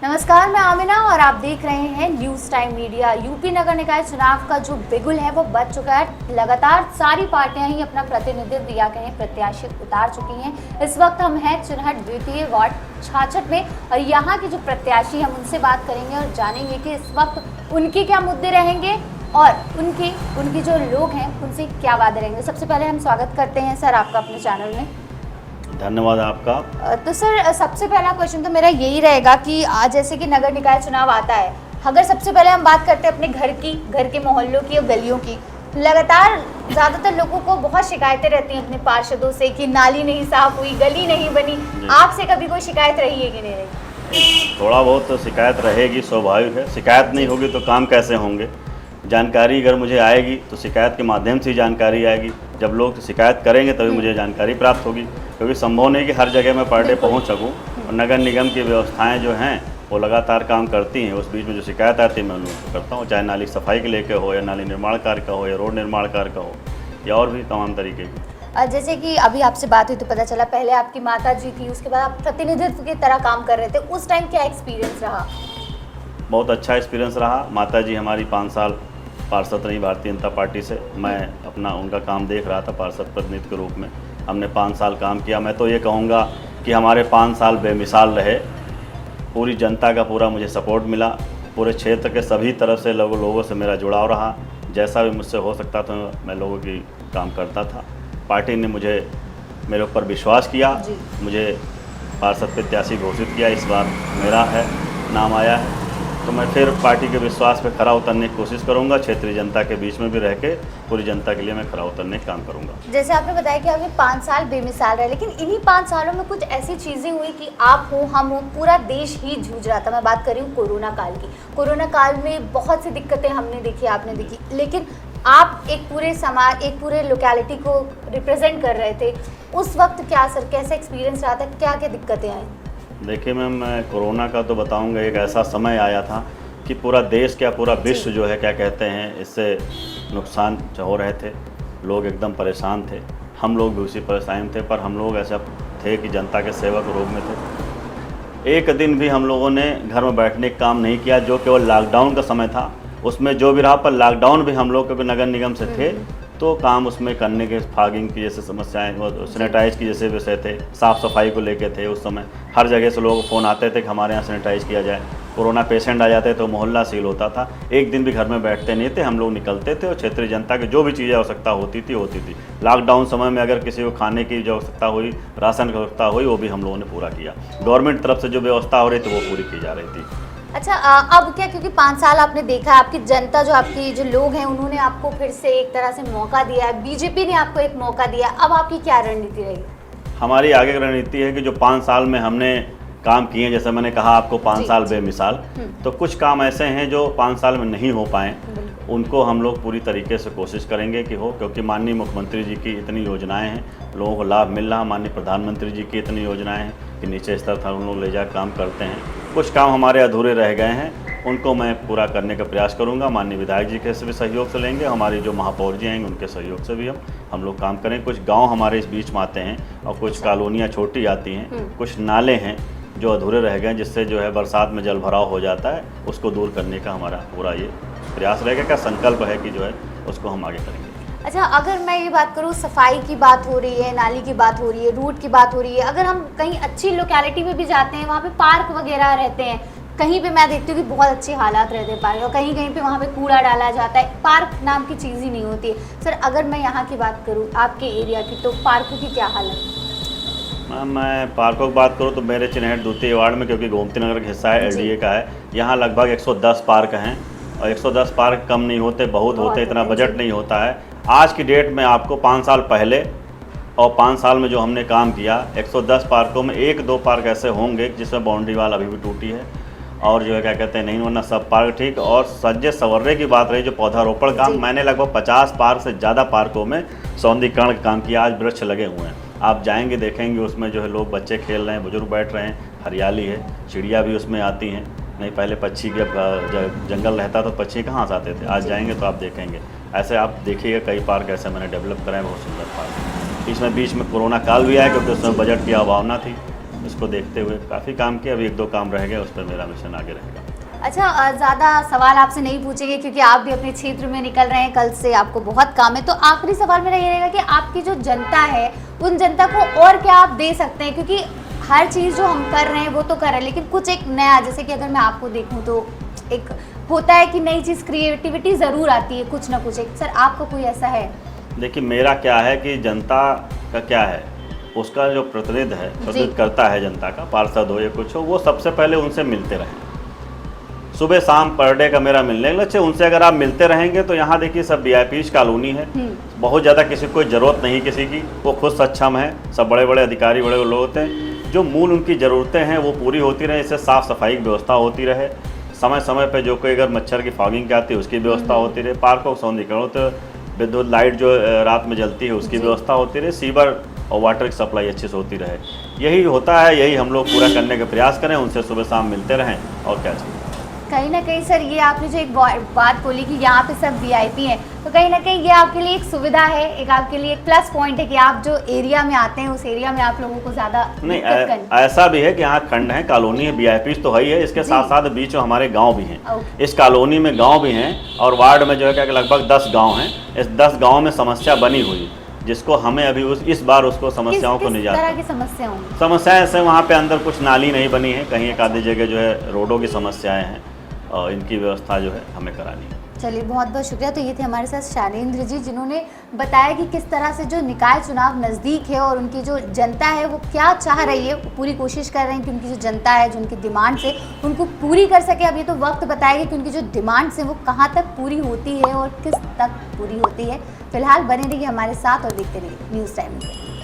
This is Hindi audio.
नमस्कार, मैं आमिना और आप देख रहे हैं न्यूज़ टाइम मीडिया। यूपी नगर निकाय चुनाव का जो बिगुल है वो बज चुका है। लगातार सारी पार्टियां ही अपना प्रतिनिधित्व या कहें प्रत्याशी उतार चुकी हैं। इस वक्त हम हैं चुनहट द्वितीय वार्ड छाछठ में और यहाँ के जो प्रत्याशी हम उनसे बात करेंगे और जानेंगे कि इस वक्त उनके क्या मुद्दे रहेंगे और उनके जो लोग हैं उनसे क्या वादे रहेंगे। सबसे पहले हम स्वागत करते हैं सर आपका अपने चैनल में। धन्यवाद आपका। तो सर सबसे पहला क्वेश्चन तो मेरा यही रहेगा कि आज जैसे कि नगर निकाय चुनाव आता है, अगर सबसे पहले हम बात करते हैं अपने घर के मोहल्लों की और गलियों की, लगातार ज़्यादातर लोगों को बहुत शिकायतें रहती हैं अपने पार्षदों से कि नाली नहीं साफ हुई, गली नहीं बनी। आपसे कभी कोई शिकायत रही है कि नहीं रही? थोड़ा बहुत तो शिकायत रहेगी, स्वाभाविक है। शिकायत नहीं होगी तो काम कैसे होंगे। जानकारी अगर मुझे आएगी तो शिकायत के माध्यम से ही जानकारी आएगी। जब लोग शिकायत करेंगे तभी मुझे जानकारी प्राप्त होगी, क्योंकि संभव नहीं कि हर जगह मैं पर डे पहुँच सकूँ। और नगर निगम की व्यवस्थाएं जो हैं वो लगातार काम करती हैं। उस बीच में जो शिकायत आती है मैं उनको करता हूँ, चाहे नाली सफाई के लेकर हो या नाली निर्माण कार्य का हो या रोड निर्माण कार्य का हो या और भी तमाम तरीके की। जैसे कि अभी आपसे बात हुई तो पता चला पहले आपकी माता जी थी, उसके बाद आप प्रतिनिधित्व की तरह काम कर रहे थे। उस टाइम क्या एक्सपीरियंस रहा? बहुत अच्छा एक्सपीरियंस रहा। माता जी हमारी 5 साल पार्षद रही भारतीय जनता पार्टी से। मैं अपना उनका काम देख रहा था पार्षद प्रतिनिधि के रूप में। हमने 5 साल काम किया। मैं तो ये कहूँगा कि हमारे 5 साल बेमिसाल रहे। पूरी जनता का पूरा मुझे सपोर्ट मिला। पूरे क्षेत्र के सभी तरफ से लोगों से मेरा जुड़ाव रहा। जैसा भी मुझसे हो सकता था मैं लोगों की काम करता था। पार्टी ने मेरे ऊपर विश्वास किया, मुझे पार्षद प्रत्याशी घोषित किया। इस बार मेरा नाम आया है, तो मैं फिर पार्टी के विश्वास पे खरा उतरने की कोशिश करूंगा। क्षेत्रीय जनता के बीच में भी रह के पूरी जनता के लिए मैं खरा उतरने का काम करूंगा। जैसे आपने बताया कि आपके 5 साल बेमिसाल रहे, लेकिन इन्हीं 5 सालों में कुछ ऐसी चीज़ें हुई कि आप हो, हम हो, पूरा देश ही जूझ रहा था। मैं बात कर रही हूँ कोरोना काल की। कोरोना काल में बहुत सी दिक्कतें हमने देखी, आपने देखी, लेकिन आप एक पूरे समाज, एक पूरे लोकेलिटी को रिप्रेजेंट कर रहे थे। उस वक्त क्या सर, कैसा एक्सपीरियंस रहा था, क्या क्या दिक्कतें आई? देखिए मैम, मैं कोरोना का तो बताऊंगा। एक ऐसा समय आया था कि पूरा देश क्या पूरा विश्व जो है क्या कहते हैं इससे नुकसान हो रहे थे। लोग एकदम परेशान थे, हम लोग भी उसी परेशान थे। पर हम लोग ऐसा थे कि जनता के सेवक रूप में थे। एक दिन भी हम लोगों ने घर में बैठने का काम नहीं किया, जो केवल लॉकडाउन का समय था उसमें जो भी रहा। पर लॉकडाउन भी हम लोग क्योंकि नगर निगम से थे तो काम उसमें करने के, फॉगिंग की जैसे समस्याएं, सैनिटाइज की जैसे विषय थे, साफ़ सफाई को लेके थे। उस समय हर जगह से लोग फ़ोन आते थे कि हमारे यहाँ सैनिटाइज किया जाए। कोरोना पेशेंट आ जाते तो मोहल्ला सील होता था। एक दिन भी घर में बैठते नहीं थे, हम लोग निकलते थे और क्षेत्रीय जनता की जो भी चीज़ें आवश्यकता होती थी। लॉकडाउन समय में अगर किसी को खाने की जो आवश्यकता हुई, राशन की आवश्यकता हुई, वो भी हम लोगों ने पूरा किया। गवर्नमेंट तरफ से जो व्यवस्था हो रही थी वो पूरी की जा रही थी। अच्छा, अब क्या, क्योंकि 5 साल आपने देखा, आपकी जनता जो आपकी जो लोग हैं उन्होंने आपको फिर से एक तरह से मौका दिया है, बीजेपी ने आपको एक मौका दिया, अब आपकी क्या रणनीति रहेगी? हमारी आगे की रणनीति है कि जो 5 साल में हमने काम किए, जैसे मैंने कहा आपको 5 साल बेमिसाल, तो कुछ काम ऐसे हैं जो 5 साल में नहीं हो पाए, उनको हम लोग पूरी तरीके से कोशिश करेंगे कि हो। क्योंकि माननीय मुख्यमंत्री जी की इतनी योजनाएं हैं, लोगों को लाभ मिल रहा। माननीय प्रधानमंत्री जी की इतनी योजनाएं हैं कि नीचे स्तर तक हम लोग ले जा काम करते हैं। कुछ काम हमारे अधूरे रह गए हैं, उनको मैं पूरा करने का प्रयास करूंगा। माननीय विधायक जी के से भी सहयोग से लेंगे, हमारी जो महापौर जी आएंगे उनके सहयोग से भी हम लोग काम करें। कुछ गांव हमारे इस बीच में आते हैं और कुछ कॉलोनियाँ छोटी आती हैं, कुछ नाले हैं जो अधूरे रह गए, जिससे जो है बरसात में जल भराव हो जाता है, उसको दूर करने का हमारा पूरा ये प्रयास रहेगा। का संकल्प है कि जो है उसको हम आगे करेंगे। अच्छा, अगर मैं ये बात करूँ, सफाई की बात हो रही है, नाली की बात हो रही है, रूट की बात हो रही है, अगर हम कहीं अच्छी लोकेलिटी में भी जाते हैं, वहाँ पे पार्क वगैरह रहते हैं, कहीं पे मैं देखती हूँ कि बहुत अच्छे हालात रहते हैं पार्क, और कहीं कहीं पे वहाँ पे कूड़ा डाला जाता है, पार्क नाम की चीज़ ही नहीं होती है। सर, अगर मैं यहाँ की बात करूँ आपके एरिया की, तो पार्कों की क्या हालत है? मैं पार्कों की बात करूँ तो मेरे चिन्हट द्वितीय वार्ड में, क्योंकि गोमती नगर का हिस्सा है, LDA का है, यहाँ लगभग 110 पार्क हैं। और 110 पार्क कम नहीं होते, बहुत होते, इतना बजट नहीं होता है। आज की डेट में आपको 5 साल पहले और 5 साल में जो हमने काम किया, 110 पार्कों में 1-2 पार्क ऐसे होंगे जिसमें बाउंड्री वाल अभी भी टूटी है, और जो है क्या कहते हैं नहीं, वरना सब पार्क ठीक। और सज्जे संवरने की बात रही, जो पौधारोपण काम, मैंने लगभग 50 पार्क से ज़्यादा पार्कों में सौंदर्यीकरण का काम किया। आज वृक्ष लगे हुए हैं, आप जाएंगे देखेंगे उसमें जो है लोग, बच्चे खेल रहे हैं, बुजुर्ग बैठ रहे हैं, हरियाली है, चिड़िया भी उसमें आती हैं। नहीं पहले पक्षी के जंगल रहता तो पक्षी कहाँ से आते थे, आज जाएंगे तो आप देखेंगे। ऐसे आप देखिएगा कई पार्क ऐसे मैंने डेवलप कराए, बहुत सुंदर पार्क। इसमें बीच में कोरोना काल भी आया क्योंकि उसमें बजट की अभावना थी, इसको देखते हुए काफ़ी काम किया। अभी 1-2 काम रह गए, उस पर मेरा मिशन आगे रहेगा। अच्छा, ज़्यादा सवाल आपसे नहीं पूछेंगे क्योंकि आप भी अपने क्षेत्र में निकल रहे हैं, कल से आपको बहुत काम है। तो आखिरी सवाल मेरा ये रहेगा कि आपकी जो जनता है, उन जनता को और क्या आप दे सकते हैं? क्योंकि हर चीज़ जो हम कर रहे हैं वो तो कर रहे हैं, लेकिन कुछ एक नया, जैसे कि अगर मैं आपको देखूँ तो एक होता है कि नई चीज़, क्रिएटिविटी ज़रूर आती है, कुछ ना कुछ एक। सर, आपका कोई ऐसा है? देखिए, मेरा क्या है कि जनता का क्या है, उसका जो प्रतिनिधि है, प्रतिनिधित्व करता है जनता का, पार्षद हो या कुछ हो, वो सबसे पहले उनसे मिलते रहें। सुबह शाम पर डे का मेरा मिलने का लक्ष्य। उनसे अगर आप मिलते रहेंगे तो यहाँ देखिए सब वीआईपी कॉलोनी है, बहुत ज़्यादा किसी को ज़रूरत नहीं किसी की, वो खुद सक्षम है। सब बड़े बड़े अधिकारी, बड़े बड़े लोग होते हैं, जो मूल उनकी ज़रूरतें हैं वो पूरी होती रहे। इससे साफ़ सफाई की व्यवस्था होती रहे, समय समय पर जो कोई अगर मच्छर की फॉगिंग की आती है उसकी व्यवस्था होती रहे, पार्कों का सौंदर्यीकरण होते, विद्युत लाइट जो रात में जलती है उसकी व्यवस्था होती रहे, सीवर और वाटर की सप्लाई अच्छे से होती रहे। यही होता है, यही हम लोग पूरा करने का प्रयास करें। उनसे सुबह शाम मिलते रहें और क्या चाहिए। कहीं ना कहीं सर, ये आपने जो एक बात बोली कि यहाँ पे सब वीआईपी हैं, तो कहीं ना कहीं ये आपके लिए एक सुविधा है, एक आपके लिए एक प्लस पॉइंट है कि आप जो एरिया में आते हैं उस एरिया में आप लोगों को ज़्यादा नहीं, ऐसा भी है कि यहाँ खंड है, कॉलोनी है, वीआईपी तो है ही है, इसके साथ साथ बीच में हमारे गांव भी हैं। इस कॉलोनी में गांव भी हैं और वार्ड में जो है क्या लगभग 10 गांव हैं। इस 10 गांव में समस्या बनी हुई, जिसको हमें अभी इस बार उसको समस्याओं को निजात। किस तरह की समस्याएं? समस्याएं ऐसे, वहाँ पे अंदर कुछ नाली नहीं बनी है, कहीं एक आधी जगह जो है रोडों की समस्याएं हैं और इनकी व्यवस्था जो है हमें करानी है। चलिए, बहुत बहुत शुक्रिया। तो ये थे हमारे साथ शैलेंद्र जी, जिन्होंने बताया कि किस तरह से जो निकाय चुनाव नज़दीक है और उनकी जो जनता है वो क्या चाह रही है, पूरी कोशिश कर रहे हैं कि उनकी जो जनता है, जो उनकी डिमांड्स है उनको पूरी कर सके। अब ये तो वक्त बताएगा कि उनकी जो डिमांड्स हैं वो कहाँ तक पूरी होती है और किस तक पूरी होती है। फिलहाल बने रहिए हमारे साथ और देखते रहिए न्यूज़ टाइम में।